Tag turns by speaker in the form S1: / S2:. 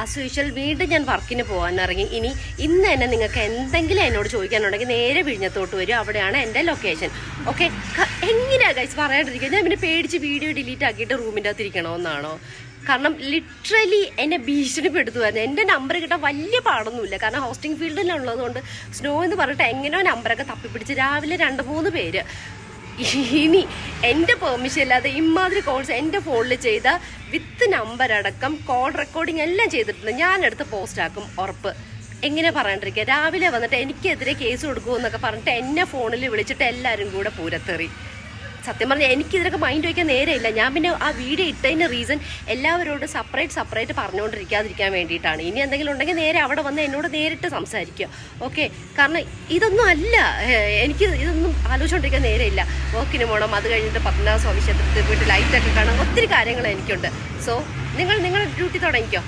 S1: As usual വീണ്ടും ഞാൻ വർക്കിന് പോകാൻ ഇറങ്ങി. ഇന്ന് തന്നെ നിങ്ങൾക്ക് എന്തെങ്കിലും എന്നോട് ചോദിക്കാനുണ്ടെങ്കിൽ നേരെ വിഴിഞ്ഞത്തോട്ട് വരും. അവിടെയാണ് എൻ്റെ ലൊക്കേഷൻ. ഓക്കെ, എങ്ങനെയാണ് ഗൈസ് പറയാണ്ടിരിക്കുക? ഞാൻ പിന്നെ പേടിച്ച് വീഡിയോ ഡിലീറ്റ് ആക്കിയിട്ട് റൂമിൻ്റെ അകത്ത് ഇരിക്കണമെന്നാണോ? കാരണം ലിറ്ററലി എന്നെ ഭീഷണിപ്പെടുത്തുമായിരുന്നു. എൻ്റെ നമ്പർ കിട്ടാൻ വലിയ പാടൊന്നുമില്ല, കാരണം ഹോസ്റ്റിംഗ് ഫീൽഡിലുള്ളതുകൊണ്ട് സ്നോ എന്ന് പറഞ്ഞിട്ട് എങ്ങനെയോ നമ്പറൊക്കെ തപ്പിപ്പിടിച്ച് രാവിലെ 2-3 പേര്. ഇനി എൻ്റെ പെർമിഷൻ ഇല്ലാതെ ഇമാതിരി കോൾസ് എൻ്റെ ഫോണിൽ ചെയ്ത വിത്ത് നമ്പർ അടക്കം കോൾ റെക്കോർഡിംഗ് എല്ലാം ചെയ്തിട്ടുണ്ട്. ഞാനെടുത്ത് പോസ്റ്റ് ആക്കും ഉറപ്പ്. എങ്ങനെ പറയാണ്ടിരിക്കുക? രാവിലെ വന്നിട്ട് എനിക്കെതിരെ കേസ് കൊടുക്കുമെന്നൊക്കെ പറഞ്ഞിട്ട് എന്നെ ഫോണിൽ വിളിച്ചിട്ട് എല്ലാവരും കൂടെ പൂരത്തെറി. സത്യം പറഞ്ഞാൽ എനിക്കിതിനൊക്കെ മൈൻഡ് വയ്ക്കാൻ നേരെയില്ല. ഞാൻ പിന്നെ ആ വീഡിയോ ഇട്ടതിൻ്റെ റീസൺ എല്ലാവരോടും സെപ്പറേറ്റ് പറഞ്ഞുകൊണ്ടിരിക്കാതിരിക്കാൻ വേണ്ടിയിട്ടാണ്. ഇനി എന്തെങ്കിലും ഉണ്ടെങ്കിൽ നേരെ അവിടെ വന്ന് എന്നോട് നേരിട്ട് സംസാരിക്കുക. ഓക്കെ, കാരണം ഇതൊന്നും അല്ല, എനിക്ക് ഇതൊന്നും ആലോചിച്ചുകൊണ്ടിരിക്കാൻ നേരെയില്ല. വർക്കിന് പോകണം, അത് കഴിഞ്ഞിട്ട് പത്മനാഭ സ്വാമി ക്ഷേത്രത്തിൽ പോയിട്ട് ലൈറ്റൊക്കെ കാണാൻ ഒത്തിരി കാര്യങ്ങൾ എനിക്കുണ്ട്. സോ നിങ്ങൾ നിങ്ങളുടെ ഡ്യൂട്ടി തുടങ്ങിക്കോ.